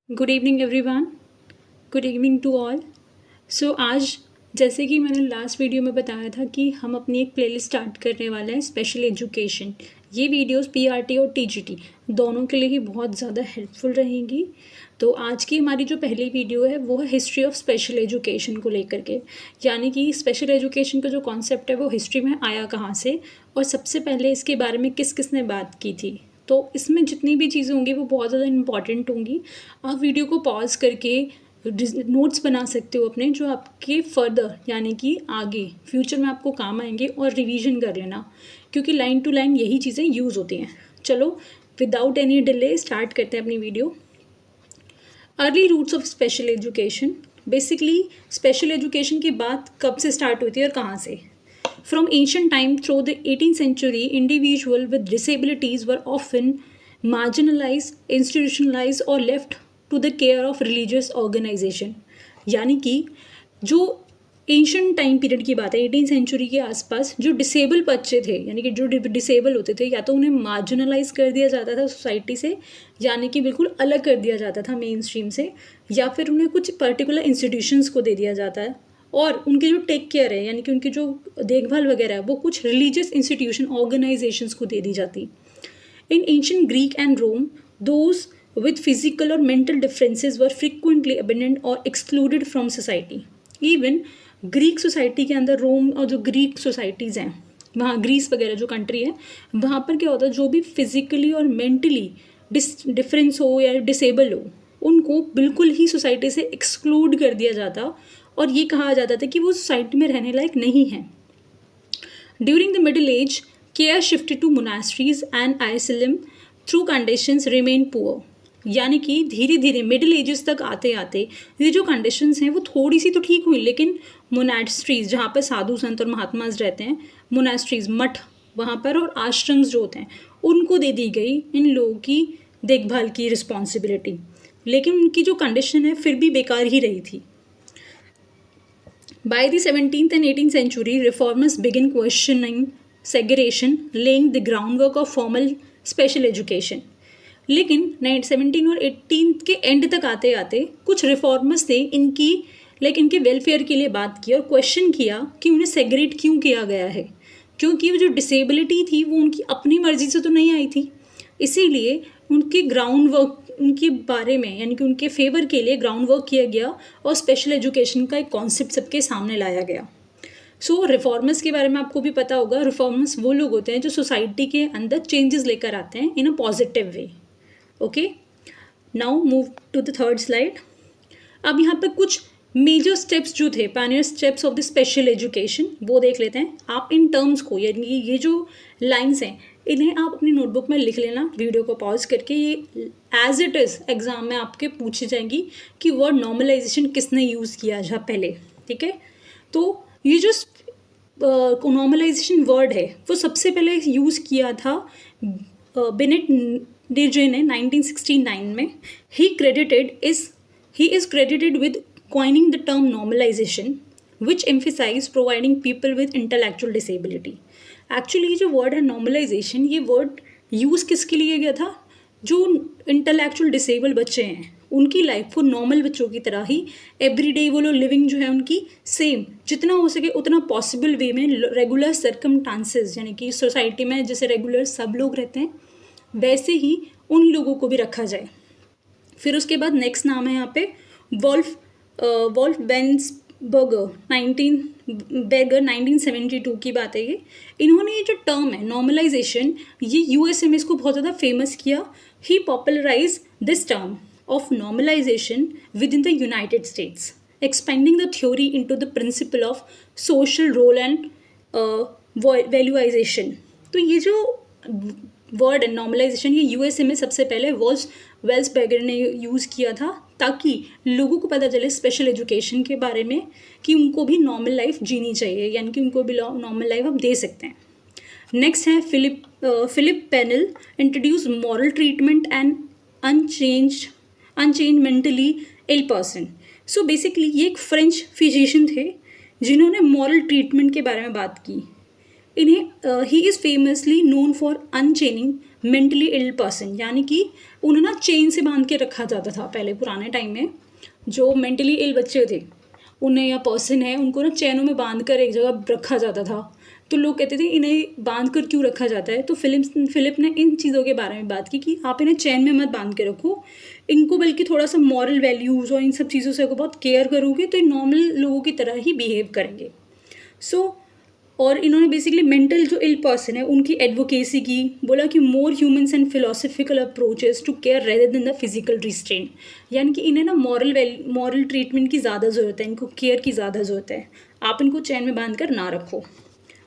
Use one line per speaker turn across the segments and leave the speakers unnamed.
Good evening everyone, good evening to all. So आज जैसे कि मैंने लास्ट वीडियो में बताया था कि हम अपनी एक प्लेलिस्ट स्टार्ट करने वाले हैं स्पेशल एजुकेशन। ये वीडियोस पीआरटी और टीजीटी दोनों के लिए ही बहुत ज़्यादा हेल्पफुल रहेंगी। तो आज की हमारी जो पहली वीडियो है वो है हिस्ट्री ऑफ स्पेशल एजुकेशन को लेकर के, यानी कि स्पेशल एजुकेशन का जो कॉन्सेप्ट है वो हिस्ट्री में आया कहाँ से और सबसे पहले इसके बारे में किस किस ने बात की थी। तो इसमें जितनी भी चीज़ें होंगी वो बहुत ज़्यादा इंपॉर्टेंट होंगी। आप वीडियो को पॉज करके नोट्स बना सकते हो अपने, जो आपके फर्दर यानी कि आगे फ्यूचर में आपको काम आएंगे, और रिवीजन कर लेना क्योंकि लाइन टू लाइन यही चीज़ें यूज़ होती हैं। चलो विदाउट एनी डिले स्टार्ट करते हैं अपनी video. Early roots of special education. Basically special education की बात कब से स्टार्ट होती है और कहाँ से? From ancient time through the 18th century, individuals with disabilities were often marginalized, institutionalized or left to the care of religious organization। यानी कि जो एंशंट टाइम पीरियड की बात है 18th सेंचुरी के आसपास, जो डिसेबल बच्चे थे यानी कि जो डिसेबल होते थे, या तो उन्हें मार्जिनलाइज कर दिया जाता था सोसाइटी से, यानी कि बिल्कुल अलग कर दिया जाता था मेन स्ट्रीम से, या फिर उन्हें कुछ पर्टिकुलर इंस्टीट्यूशंस को दे दिया जाता है, और उनके जो टेक केयर है यानी कि उनकी जो देखभाल वगैरह है वो कुछ रिलीजियस इंस्टीट्यूशन ऑर्गेनाइजेशंस को दे दी जाती। In ancient Greek and Rome, those with physical or mental differences were frequently abandoned or excluded from society। Even Greek society के अंदर, रोम और जो ग्रीक सोसाइटीज़ हैं वहाँ, ग्रीस वगैरह जो कंट्री है वहाँ पर क्या होता है, जो भी फिजिकली और मेंटली डिफरेंस हो या डिसेबल हो उनको बिल्कुल ही सोसाइटी से एक्सक्लूड कर दिया जाता, और ये कहा जाता था कि वो सोसाइटी में रहने लायक नहीं है। During the middle age, care shifted to monasteries and asylum through conditions remain poor. यानी कि धीरे धीरे मिडिल एजेस तक आते आते ये जो कंडीशंस हैं वो थोड़ी सी तो ठीक हुई, लेकिन मोनास्ट्रीज जहाँ पर साधु संत और महात्माज रहते हैं, मोनास्ट्रीज मठ वहाँ पर, और आश्रम्स जो होते हैं उनको दे दी गई इन लोगों की देखभाल की रिस्पॉन्सिबिलिटी, लेकिन उनकी जो कंडीशन है फिर भी बेकार ही रही थी। By the 17th and 18th century, reformers began questioning segregation, laying the groundwork of formal special education। लेकिन 17 और 18 के एंड तक आते आते कुछ रिफॉर्मर्स थे, इनके वेलफेयर के लिए बात की और क्वेश्चन किया कि उन्हें सेग्रेट क्यों किया गया है, क्योंकि वो जो डिसेबिलिटी थी वो उनकी अपनी मर्जी से तो नहीं आई थी, इसीलिए उनके ग्राउंड वर्क, उनके बारे में यानी कि उनके फेवर के लिए ग्राउंड वर्क किया गया और स्पेशल एजुकेशन का एक कॉन्सेप्ट सबके सामने लाया गया। सो रिफॉर्मर्स के बारे में आपको भी पता होगा, रिफॉर्मर्स वो लोग होते हैं जो सोसाइटी के अंदर चेंजेस लेकर आते हैं in a positive way. Okay, now move to the third slide. अब यहाँ पर कुछ मेजर स्टेप्स जो थे, pioneer steps of the special education, वो देख लेते हैं। आप इन टर्म्स को, यानी ये जो लाइन्स हैं इन्हें आप अपनी नोटबुक में लिख लेना वीडियो को पॉज करके। ये एज इट इज़ एग्जाम में आपके पूछी जाएंगी कि वर्ड नॉर्मलाइजेशन किसने यूज़ किया था पहले, ठीक है। तो ये जो नॉर्मलाइजेशन वर्ड है वो सबसे पहले यूज़ किया था बेनेट डिजे ने 1969 में। He is credited with coining the term normalization, which emphasized providing people with intellectual disability। Actually ये जो वर्ड है नॉर्मलाइजेशन, ये वर्ड यूज़ किसके लिए गया था? जो इंटेलेक्चुअल डिसेबल बच्चे हैं उनकी लाइफ को नॉर्मल बच्चों की तरह ही एवरीडे वो लोग लिविंग जो है उनकी सेम जितना हो सके उतना पॉसिबल वे में रेगुलर सर्कमस्टांसेस, यानी कि सोसाइटी में जैसे रेगुलर सब लोग रहते हैं वैसे ही उन लोगों को भी रखा जाए। फिर उसके बाद नेक्स्ट नाम है यहाँ पे वॉल्फ बेंसबर्गर 1972 की बात है ये। इन्होंने ये जो टर्म है नॉर्मलाइजेशन, ये यूएसए में इसको बहुत ज़्यादा फेमस किया। He popularize this term of normalization within the United States, expanding the theory into the principle of social role and valorization. तो ये जो वर्ड है नॉर्मलाइजेशन, ये यूएसए में सबसे पहले वेल्सबर्गर ने यूज़ किया था ताकि लोगों को पता चले स्पेशल एजुकेशन के बारे में कि उनको भी नॉर्मल लाइफ जीनी चाहिए, यानी कि उनको भी नॉर्मल लाइफ आप दे सकते हैं। नेक्स्ट है Philippe Pinel introduce moral treatment and unchange mentally ill person. So basically ये एक फ्रेंच फिजिशियन थे जिन्होंने मॉरल ट्रीटमेंट के बारे में बात की। इन्हें he is famously known for unchaining mentally ill person, यानी कि उन्हें ना चेन से बांध के रखा जाता था पहले पुराने टाइम में। जो मेंटली इल बच्चे थे उन्हें, या पर्सन है, उनको ना चैनों में बांध कर एक जगह रखा जाता था। तो लोग कहते थे इन्हें बांध कर क्यों रखा जाता है, तो फिलिप ने इन चीज़ों के बारे में बात की कि आप इन्हें चैन में मत बांध के रखो, इनको बल्कि थोड़ा सा मॉरल वैल्यूज़ और इन सब चीज़ों से अगर बहुत केयर करोगे तो ये नॉर्मल लोगों की तरह ही बिहेव करेंगे। और इन्होंने बेसिकली मेंटल जो इल पर्सन है उनकी एडवोकेसी की, बोला कि more humans and philosophical approaches to care rather than the physical restraint, यानी कि इन्हें ना मॉरल ट्रीटमेंट की ज़्यादा ज़रूरत है, इनको केयर की ज़्यादा ज़रूरत है, आप इनको चैन में बांध कर ना रखो।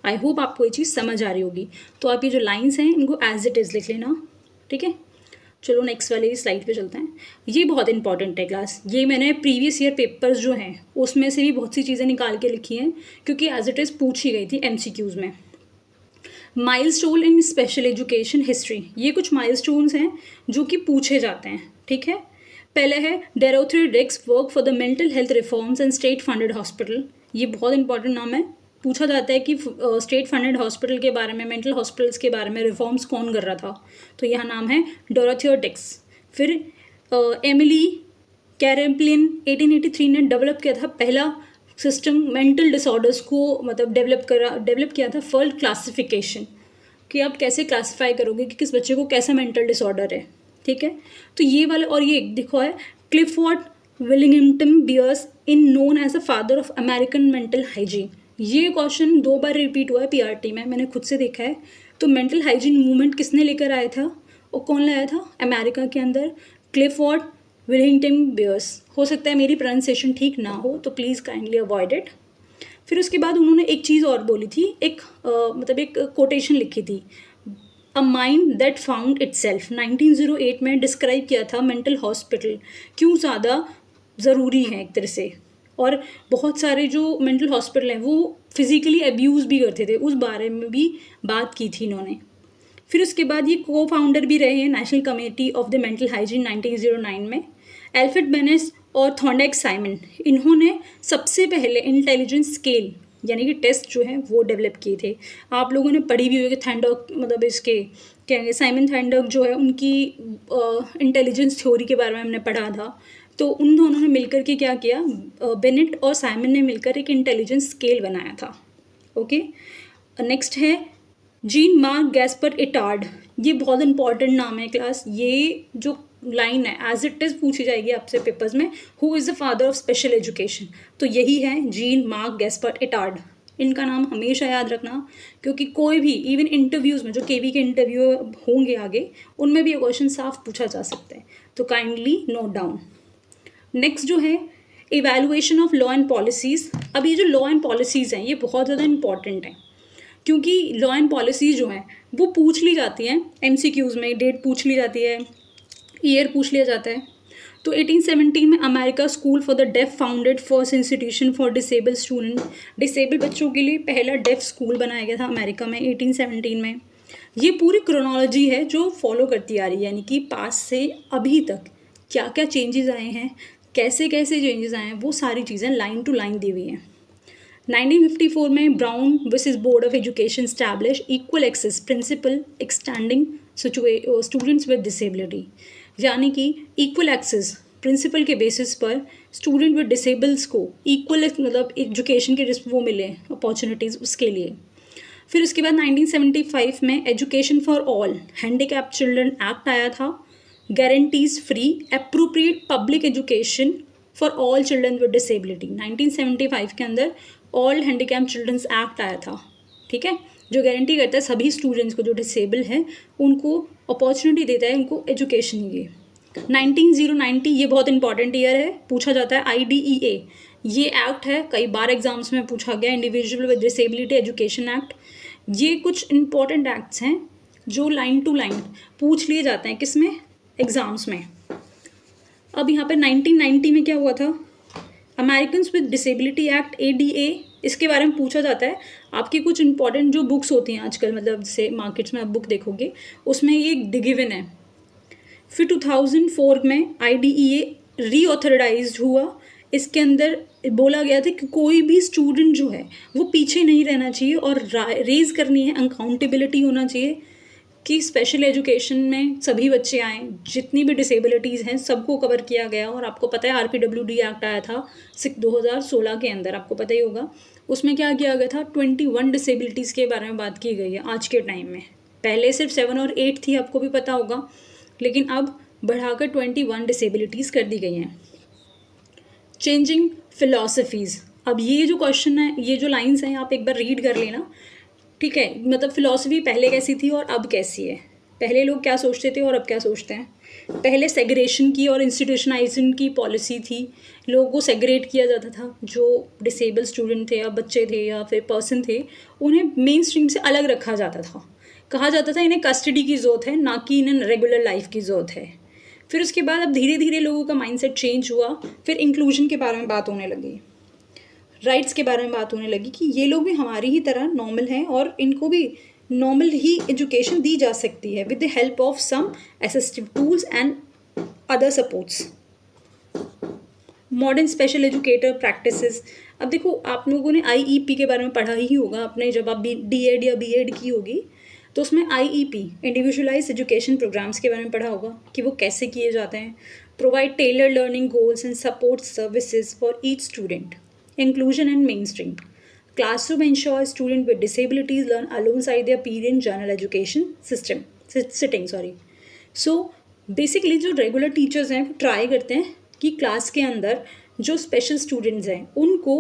आई होप आपको ये चीज़ समझ आ रही होगी। तो आप ये जो लाइन्स हैं इनको एज इट इज़ लिख लेना, ठीक है। चलो नेक्स्ट वाली स्लाइड पे चलते हैं। ये बहुत इंपॉर्टेंट है क्लास, ये मैंने प्रीवियस ईयर पेपर्स जो हैं उसमें से भी बहुत सी चीज़ें निकाल के लिखी हैं, क्योंकि एज इट इज़ पूछी गई थी MCQs में। Milestone in special education history, ये कुछ माइलस्टोन्स हैं जो कि पूछे जाते हैं, ठीक है। पहले है Dorothy Dix work for the mental health reforms and state funded hospital, ये बहुत इंपॉर्टेंट नाम है। पूछा जाता है कि स्टेट फंडेड हॉस्पिटल के बारे में, मेंटल हॉस्पिटल्स के बारे में रिफॉर्म्स कौन कर रहा था, तो यह नाम है डोरोथी डिक्स। फिर एमिली कैरेम्पलिन 1883 ने डेवलप किया था पहला सिस्टम मेंटल डिसऑर्डर्स को, मतलब डेवलप किया था फर्स्ट क्लासिफिकेशन, कि आप कैसे क्लासीफाई करोगे कि किस बच्चे को कैसा मेंटल डिसऑर्डर है, ठीक है। तो ये वाला, और ये देखो है क्लिफोर्ड विलिंगटन Beers in known as a father of American mental hygiene, ये क्वेश्चन 2 बार रिपीट हुआ है PRT में, मैंने खुद से देखा है। तो मेंटल हाइजीन मूवमेंट किसने लेकर आया था और कौन लाया था अमेरिका के अंदर, क्लिफोर्ड विलिंगटन बियर्स। हो सकता है मेरी प्रोनाउंसिएशन ठीक ना हो तो प्लीज़ काइंडली अवॉइड इट। फिर उसके बाद उन्होंने एक चीज़ और बोली थी, एक कोटेशन लिखी थी, a mind that found itself, 1908 में डिस्क्राइब किया था मेंटल हॉस्पिटल क्यों ज़्यादा ज़रूरी है एक तरह से। और बहुत सारे जो मेंटल हॉस्पिटल हैं वो फिज़िकली अब्यूज़ भी करते थे, उस बारे में भी बात की थी इन्होंने। फिर उसके बाद ये को फाउंडर भी रहे हैं national committee of the mental hygiene 1909 में। एल्फ्रेड बेनेस और थॉर्नडाइक साइमन, इन्होंने सबसे पहले इंटेलिजेंस स्केल यानी कि टेस्ट जो है वो डेवलप किए थे। आप लोगों ने पढ़ी भी होगी थैंडर्क, मतलब इसके क्या साइमन थैंडर्क जो है उनकी इंटेलिजेंस थ्योरी के बारे में हमने पढ़ा था। तो उन दोनों ने मिलकर के क्या किया, बेनेट और साइमन ने मिलकर एक इंटेलिजेंस स्केल बनाया था, ओके। नेक्स्ट है जीन मार्क गैस्पर इटार्ड, ये बहुत इंपॉर्टेंट नाम है क्लास, ये जो लाइन है एज इट इज़ पूछी जाएगी आपसे पेपर्स में, who is the father of special education, तो यही है जीन मार्क गैस्पर इटार्ड। इनका नाम हमेशा याद रखना, क्योंकि कोई भी इवन इंटरव्यूज़ में जो KV के इंटरव्यू होंगे आगे, उनमें भी ये क्वेश्चन साफ पूछा जा सकता है, तो काइंडली नोट डाउन। नेक्स्ट जो है evaluation of law and policies. अब ये जो लॉ एंड पॉलिसीज़ हैं ये बहुत ज़्यादा इंपॉर्टेंट हैं, क्योंकि लॉ एंड पॉलिसीज़ जो हैं वो पूछ ली जाती हैं MCQs में, डेट पूछ ली जाती है, ईयर पूछ लिया जाता है। तो 1817 में America school for the deaf founded first institution for disable student, disable बच्चों के लिए पहला डेफ स्कूल बनाया गया था अमेरिका में 1817 में। ये पूरी क्रोनोलॉजी है जो फॉलो करती आ रही है, यानी कि पास से अभी तक क्या क्या चेंजेस आए हैं, कैसे कैसे चेंजेस आए हैं, वो सारी चीज़ें लाइन टू लाइन दी हुई हैं। 1954 में Brown versus Board of Education establish equal access principle extending students with disability, यानी कि इक्वल एक्सेस प्रिंसिपल के बेसिस पर स्टूडेंट विद डिसेबल्स को इक्वल मतलब एजुकेशन के वो मिले अपॉर्चुनिटीज़ उसके लिए। फिर उसके बाद 1975 में education for all handicapped children act आया था, guarantees free appropriate public education for all children with disability. 1975 के अंदर ऑल हैंडीकैप्ड चिल्ड्रंस एक्ट आया था, ठीक है, जो गारंटी करता है सभी स्टूडेंट्स को जो डिसेबल हैं उनको अपॉर्चुनिटी देता है उनको एजुकेशन की। 1990 ये बहुत इंपॉर्टेंट ईयर है, पूछा जाता है IDEA, ये एक्ट है, कई बार एग्जाम्स में पूछा गया, individual with disability education act. ये कुछ इंपॉर्टेंट एक्ट्स हैं जो लाइन टू लाइन पूछ लिए जाते हैं किसमें, एग्ज़ाम्स में। अब यहाँ पे 1990 में क्या हुआ था, American with disability act ADA, इसके बारे में पूछा जाता है। आपकी कुछ इंपॉर्टेंट जो बुक्स होती हैं आजकल, मतलब जैसे मार्केट्स में आप बुक देखोगे उसमें ये गिवन है। फिर 2004 में IDEA रीऑथराइज्ड हुआ इसके अंदर बोला गया था कि कोई भी स्टूडेंट जो है वो पीछे नहीं रहना चाहिए और रेज़ करनी है, अकाउंटेबिलिटी होना चाहिए कि स्पेशल एजुकेशन में सभी बच्चे आएँ, जितनी भी डिसेबिलिटीज़ हैं सबको कवर किया गया। और आपको पता है RPWD एक्ट आया था 2016 के अंदर, आपको पता ही होगा। उसमें क्या किया गया था, 21 डिसेबिलिटीज़ के बारे में बात की गई है आज के टाइम में। पहले सिर्फ 7 और 8 थी, आपको भी पता होगा, लेकिन अब बढ़ाकर 21 डिसेबिलिटीज़ कर दी गई हैं। चेंजिंग फिलॉसफीज़, अब ये जो क्वेश्चन है, ये जो लाइन्स हैं आप एक बार रीड कर लेना, ठीक है। मतलब फ़िलॉसफी पहले कैसी थी और अब कैसी है, पहले लोग क्या सोचते थे और अब क्या सोचते हैं। पहले सेग्रेगेशन की और इंस्टीट्यूशनाइजेशन की पॉलिसी थी, लोगों को सेग्रेट किया जाता था, जो डिसेबल स्टूडेंट थे या बच्चे थे या फिर पर्सन थे उन्हें मेन स्ट्रीम से अलग रखा जाता था। कहा जाता था इन्हें कस्टडी की ज़रूरत है, ना कि इन्हें रेगुलर लाइफ की ज़रूरत है। फिर उसके बाद अब धीरे धीरे लोगों का माइंडसेट चेंज हुआ, फिर इंक्लूजन के बारे में बात होने लगी, राइट्स के बारे में बात होने लगी कि ये लोग भी हमारी ही तरह नॉर्मल हैं और इनको भी नॉर्मल ही एजुकेशन दी जा सकती है with the help of some assistive tools and other supports. Modern special educator practices, अब देखो आप लोगों ने IEP के बारे में पढ़ा ही होगा अपने, जब आप DED या BEd की होगी तो उसमें IEP इंडिविजुअलाइज एजुकेशन प्रोग्राम्स के बारे में पढ़ा होगा कि वो कैसे किए जाते हैं। Provide tailor learning goals and support services for each student, inclusion and mainstream. Classroom ensures students with disabilities learn alongside their peer in general education setting. So basically जो रेगुलर टीचर्स हैं वो ट्राई करते हैं कि class के अंदर जो special students हैं उनको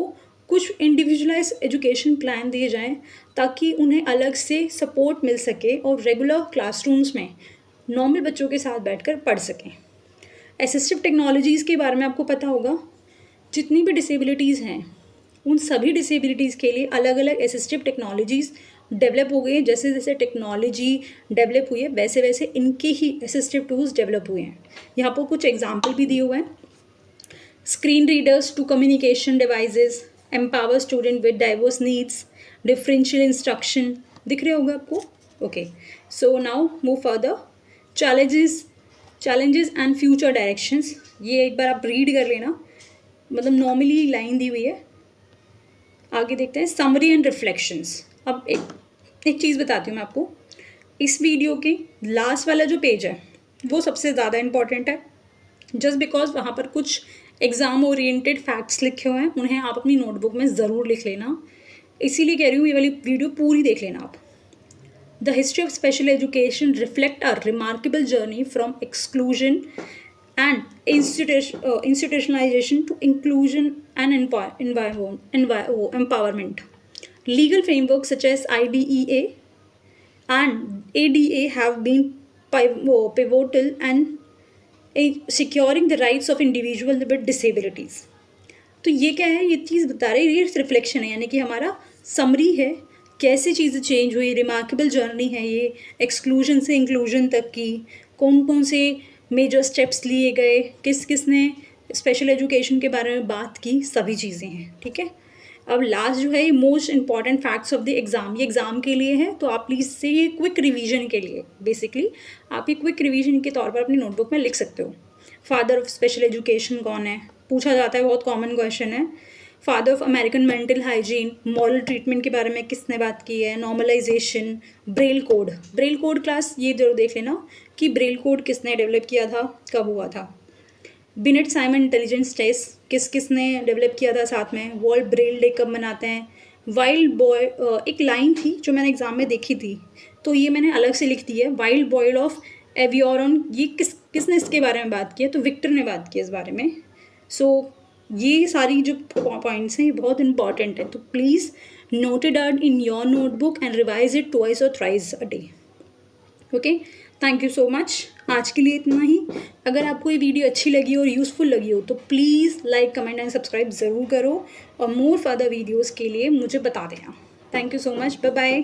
कुछ इंडिविजुअलाइज एजुकेशन प्लान दिए जाएं ताकि उन्हें अलग से सपोर्ट मिल सके और रेगुलर क्लासरूम्स में नॉर्मल बच्चों के साथ बैठकर पढ़ सकें। असिस्टिव टेक्नोलॉजीज़ के बारे में आपको पता होगा, जितनी भी डिसेबिलिटीज़ हैं उन सभी डिसेबिलिटीज़ के लिए अलग अलग असिस्टिव टेक्नोलॉजीज़ डेवलप हो गई हैं। जैसे जैसे टेक्नोलॉजी डेवलप हुई है वैसे वैसे इनके ही असिस्टिव टूल्स डेवलप हुए हैं। यहाँ पर कुछ एग्जाम्पल भी दिए हुए हैं। Screen readers to communication devices, empower student with diverse needs, differential instruction, दिख रहे होगा आपको। Okay, so now move further. Challenges and future directions, ये एक बार आप रीड कर लेना, मतलब नॉर्मली लाइन दी हुई है। आगे देखते हैं समरी एंड रिफ्लेक्शंस। अब एक चीज़ बताती हूँ मैं आपको, इस वीडियो के लास्ट वाला जो पेज है वो सबसे ज़्यादा इम्पॉर्टेंट है, जस्ट बिकॉज वहाँ पर कुछ एग्ज़ाम ओरिएंटेड फैक्ट्स लिखे हुए हैं, उन्हें आप अपनी नोटबुक में ज़रूर लिख लेना। इसीलिए कह रही हूँ ये वाली वीडियो पूरी देख लेना आप। The history of special education reflect a remarkable journey from exclusion and institutionalization to inclusion and empowerment. Legal frameworks such as IDEA and ADA have been pivotal and securing the rights of individuals with disabilities. तो ये क्या है, ये चीज़ बता रही है, ये reflection है, यानी कि हमारा समरी है कैसे चीज़ें चेंज हुई, रिमार्केबल जर्नी है ये एक्सक्लूजन से इंक्लूजन तक की, कौन कौन से मेजर स्टेप्स लिए गए, किसने स्पेशल एजुकेशन के बारे में बात की, सभी चीज़ें हैं, ठीक है। अब लास्ट जो है ये most important facts of the exam, ये एग्ज़ाम के लिए है, तो आप प्लीज़ से ये क्विक रिवीजन के लिए, बेसिकली आप ये क्विक रिवीजन के तौर पर अपनी नोटबुक में लिख सकते हो। फादर ऑफ स्पेशल एजुकेशन कौन है, पूछा जाता है, बहुत कॉमन क्वेश्चन है। Father of American mental hygiene, moral treatment के बारे में किसने बात की है, नॉर्मलाइजेशन, ब्रेल कोड क्लास ये जरूर देख लेना कि ब्रेल कोड किसने डेवलप किया था, कब हुआ था। बिनेट साइमन इंटेलिजेंस टेस्ट किसने डेवलप किया था साथ में। वर्ल्ड ब्रेल डे कब मनाते हैं। वाइल्ड बॉय, एक लाइन थी जो मैंने एग्ज़ाम में देखी थी तो ये मैंने अलग से लिख दी है, वाइल्ड बॉयल ऑफ एवियोरन, ये किसने इसके बारे में बात की है, तो विक्टर ने बात की है इस बारे में। सो ये सारी जो पॉइंट्स हैं ये बहुत इंपॉर्टेंट है, तो please note it down in your notebook and revise it twice और thrice a day. Okay, thank you so much. आज के लिए इतना ही। अगर आपको ये वीडियो अच्छी लगी और यूज़फुल लगी हो तो please like, comment and subscribe ज़रूर करो और मोर फर्दर वीडियोज़ के लिए मुझे बता देना। Thank you so much, bye bye.